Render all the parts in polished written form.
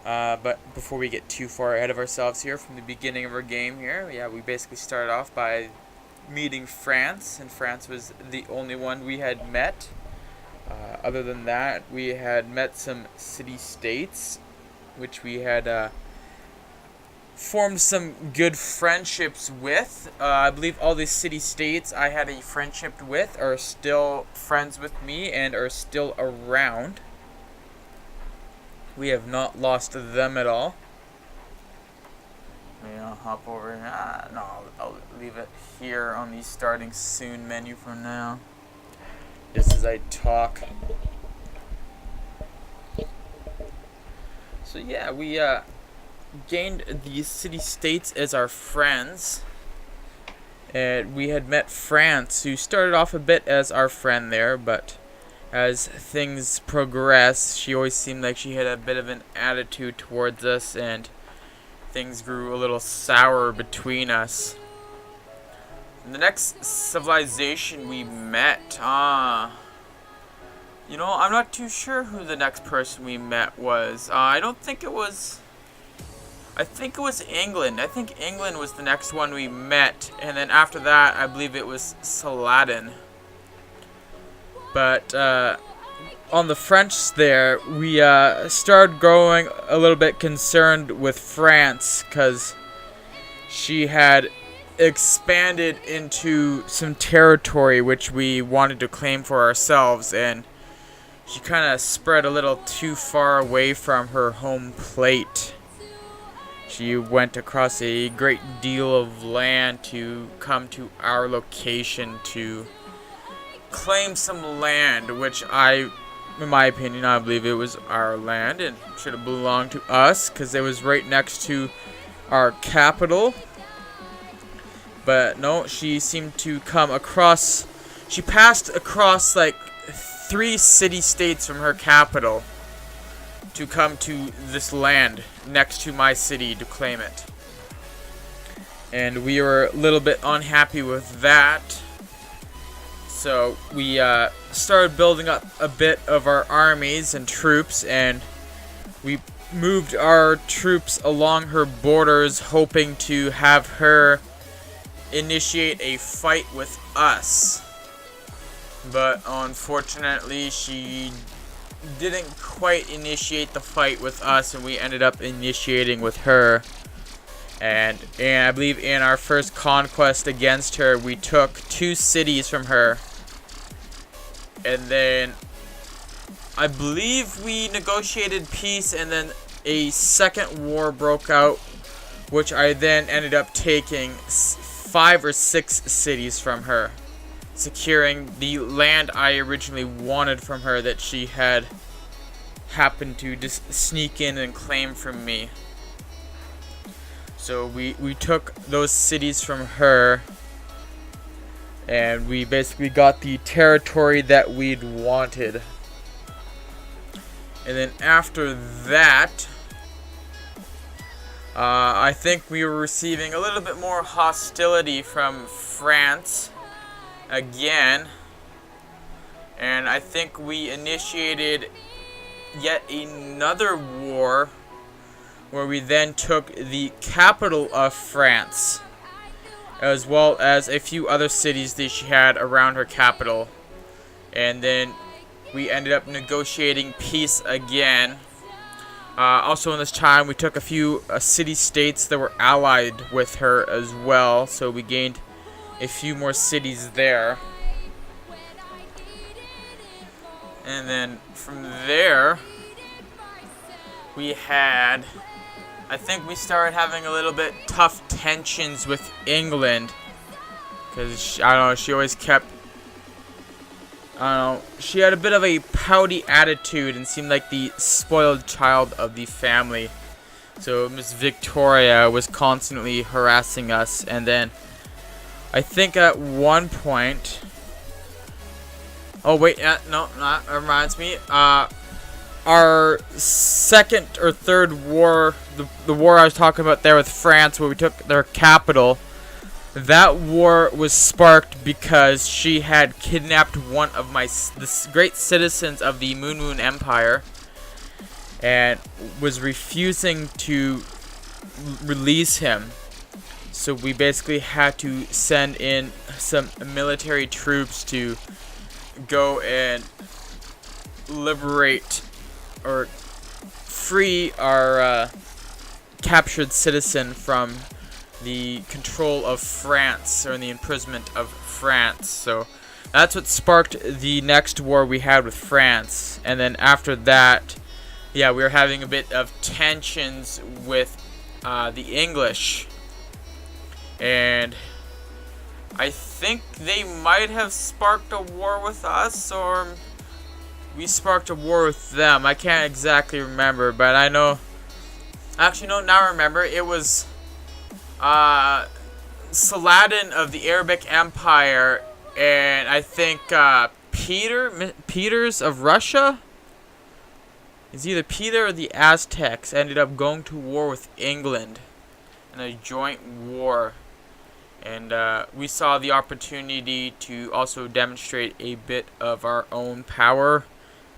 But before we get too far ahead of ourselves here from the beginning of our game here, yeah, we basically started off by meeting France, and France was the only one we had met. Other than that, we had met some city-states, which we had formed some good friendships with. I believe all these city-states I had a friendship with are still friends with me and are still around. We have not lost them at all. I'll hop over here. No, I'll leave it here on the starting soon menu for now. Just as I talk. So yeah, we gained these city-states as our friends. And we had met France, who started off a bit as our friend there, but as things progress, she always seemed like she had a bit of an attitude towards us, and things grew a little sour between us. The next civilization we met, I'm not too sure who the next person we met was. I think it was England. I think England was the next one we met, and then after that, I believe it was Saladin. But on the French there, we started growing a little bit concerned with France, because she had expanded into some territory which we wanted to claim for ourselves, and she kind of spread a little too far away from her home plate. She went across a great deal of land to come to our location to claim some land, which in my opinion, I believe it was our land and should have belonged to us, because it was right next to our capital. But no, she seemed to come across. She passed across like 3 city-states from her capital to come to this land next to my city to claim it. And we were a little bit unhappy with that. So we started building up a bit of our armies and troops, and we moved our troops along her borders, hoping to have her initiate a fight with us. But unfortunately, she didn't quite initiate the fight with us, and we ended up initiating with her. And I believe in our first conquest against her, we took 2 cities from her. And then I believe we negotiated peace, and then a second war broke out, which I then ended up taking 5 or 6 cities from her, securing the land I originally wanted from her that she had happened to just sneak in and claim from me. So we took those cities from her, and we basically got the territory that we'd wanted. And then after that, I think we were receiving a little bit more hostility from France again. And I think we initiated yet another war, where we then took the capital of France, as well as a few other cities that she had around her capital. And then we ended up negotiating peace again. Also in this time, we took a few city-states that were allied with her as well, so we gained a few more cities there. And then from there, we had, I think we started having a little bit tough tensions with England, because, I don't know, she always kept, she had a bit of a pouty attitude and seemed like the spoiled child of the family. So Miss Victoria was constantly harassing us, and then I think at one point, oh wait, no, that reminds me, our second or third war, the war I was talking about there with France, where we took their capital, that war was sparked because she had kidnapped one of the great citizens of the Moon Empire, and was refusing to release him. So we basically had to send in some military troops to go and liberate or free our captured citizen from the control of France, or in the imprisonment of France. So that's what sparked the next war we had with France. And then after that, yeah, we were having a bit of tensions with the English. And I think they might have sparked a war with us, or we sparked a war with them. I can't exactly remember, but I know... Actually, no, now I remember. It was Saladin of the Arabic Empire, and I think Peters of Russia? It's either Peter or the Aztecs ended up going to war with England in a joint war. And we saw the opportunity to also demonstrate a bit of our own power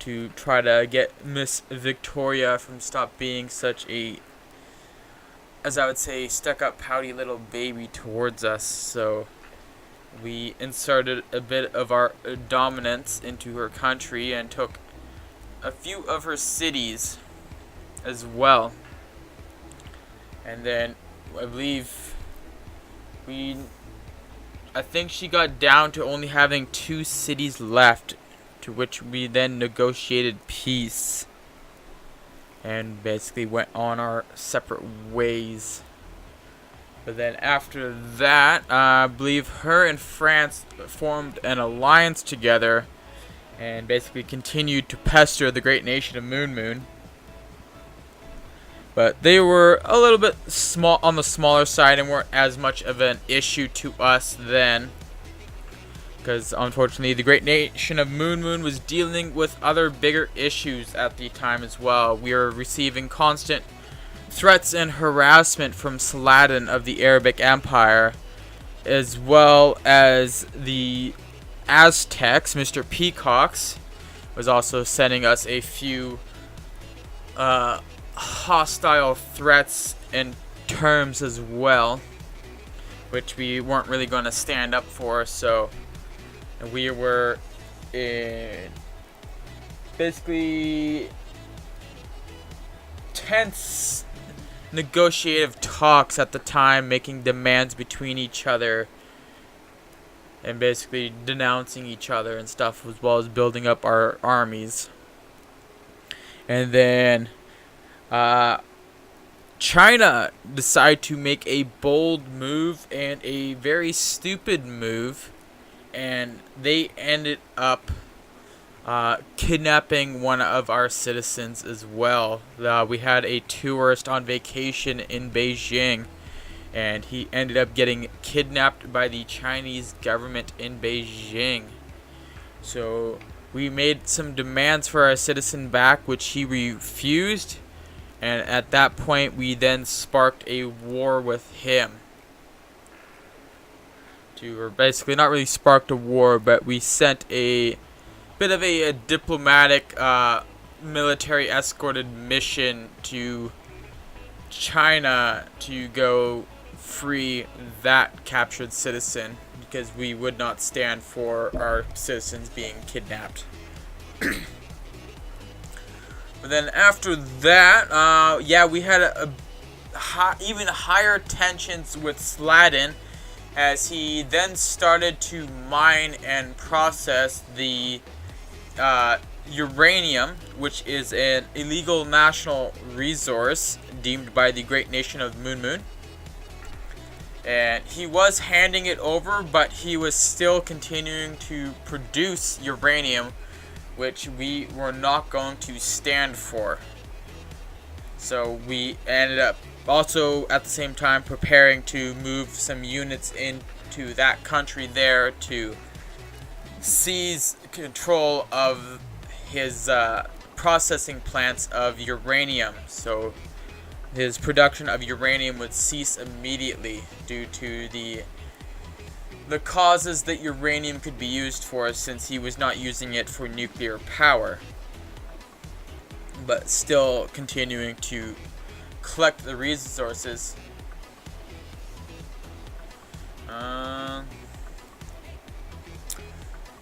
to try to get Miss Victoria from stop being such a, as I would say, stuck-up, pouty little baby towards us. So we inserted a bit of our dominance into her country and took a few of her cities as well. And then I believe I think she got down to only having 2 cities left, to which we then negotiated peace and basically went on our separate ways. But then after that, I believe her and France formed an alliance together and basically continued to pester the great nation of Moon Moon. But they were a little bit small on the smaller side and weren't as much of an issue to us then, because unfortunately the great nation of Moon Moon was dealing with other bigger issues at the time as well. We were receiving constant threats and harassment from Saladin of the Arabic Empire, as well as the Aztecs. Mr. Peacocks was also sending us a few hostile threats and terms as well, which we weren't really going to stand up for. So we were in basically tense negotiative talks at the time, making demands between each other and basically denouncing each other and stuff, as well as building up our armies. And then China decided to make a bold move and a very stupid move, and they ended up kidnapping one of our citizens as well. We had a tourist on vacation in Beijing, and he ended up getting kidnapped by the Chinese government in Beijing. So we made some demands for our citizen back, which he refused. And at that point, we then sparked a war with him. Or basically, not really sparked a war, but we sent a bit of a diplomatic, military escorted mission to China to go free that captured citizen, because we would not stand for our citizens being kidnapped. But then after that, yeah, we had even higher tensions with Saladin, as he then started to mine and process the uranium, which is an illegal national resource deemed by the great nation of Moon Moon. And he was handing it over, but he was still continuing to produce uranium, which we were not going to stand for. So we ended up also at the same time preparing to move some units into that country there to seize control of his processing plants of uranium. So his production of uranium would cease immediately due to the causes that uranium could be used for, since he was not using it for nuclear power. but still continuing to collect the resources.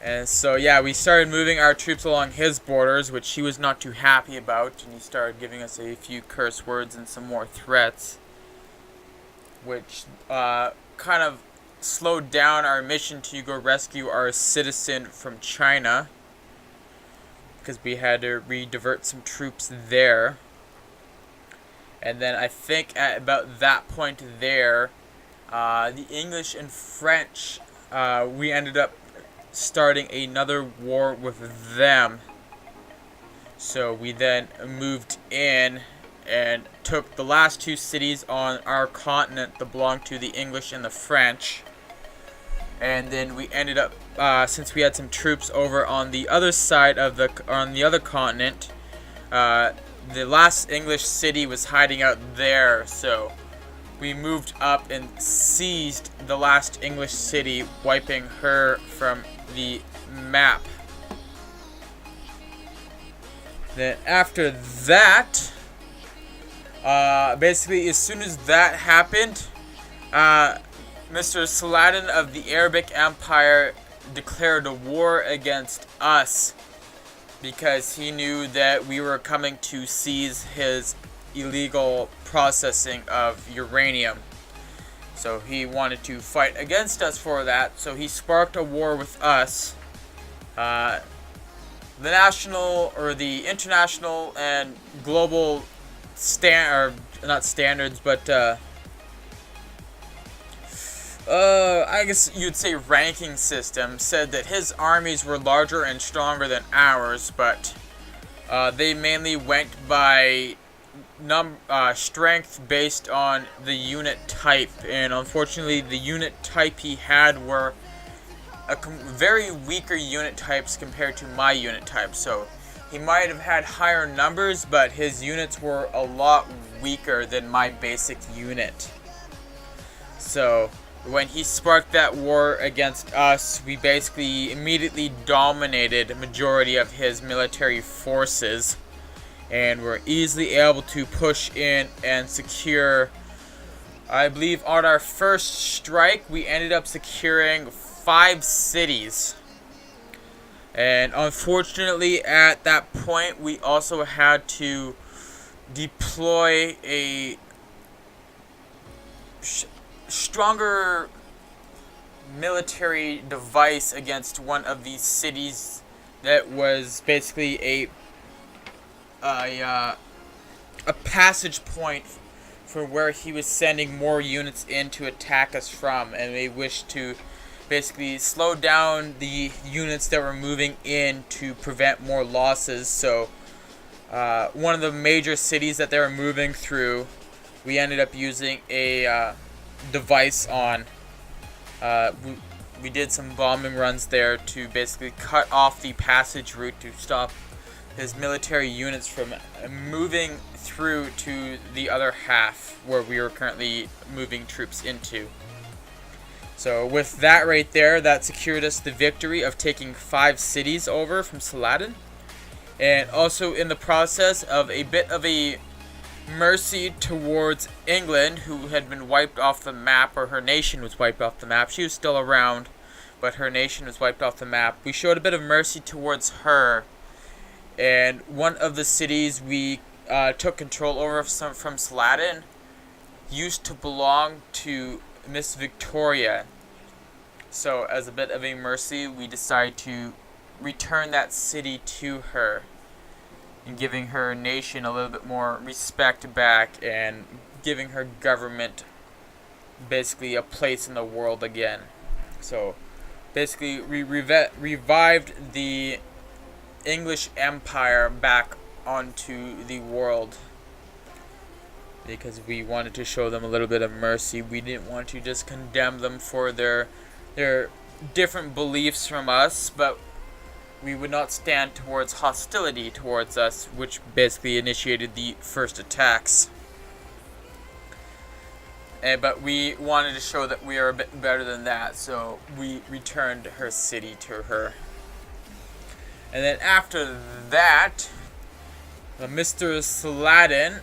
And so yeah, we started moving our troops along his borders, which he was not too happy about, and he started giving us a few curse words and some more threats, which kind of slowed down our mission to go rescue our citizen from China, because we had to re-divert some troops there. And then I think at about that point there, the English and French, we ended up starting another war with them. So we then moved in and took the last two cities on our continent that belonged to the English and the French. And then we ended up, since we had some troops over on the other side of on the other continent, the last English city was hiding out there, so we moved up and seized the last English city, wiping her from the map. Then after that, basically as soon as that happened, Mr. Saladin of the Arabic Empire declared a war against us because he knew that we were coming to seize his illegal processing of uranium. So he wanted to fight against us for that, so he sparked a war with us. The national, or the international and global not standards, but I guess you'd say ranking system said that his armies were larger and stronger than ours, but they mainly went by strength based on the unit type, and unfortunately the unit type he had were very weaker unit types compared to my unit type. So he might have had higher numbers, but his units were a lot weaker than my basic unit. So when he sparked that war against us, we basically immediately dominated a majority of his military forces, and were easily able to push in and secure, I believe on our first strike, we ended up securing 5 cities. And unfortunately at that point we also had to deploy a stronger military device against one of these cities that was basically a passage point for where he was sending more units in to attack us from, and they wished to basically slow down the units that were moving in to prevent more losses. So one of the major cities that they were moving through, we ended up using a device on. We did some bombing runs there to basically cut off the passage route to stop his military units from moving through to the other half where we were currently moving troops into. So with that right there, that secured us the victory of taking 5 cities over from Saladin, and also in the process of a bit of a mercy towards England, who had been wiped off the map, or her nation was wiped off the map. She was still around, but her nation was wiped off the map. We showed a bit of mercy towards her, and one of the cities we took control over from Saladin used to belong to Miss Victoria. So as a bit of a mercy, we decided to return that city to her, and giving her nation a little bit more respect back, and giving her government basically a place in the world again. So basically we revived the English Empire back onto the world, because we wanted to show them a little bit of mercy. We didn't want to just condemn them for their different beliefs from us, but we would not stand towards hostility towards us, which basically initiated the first attacks. But we wanted to show that we are a bit better than that, so we returned her city to her. And then after that, Mr. Saladin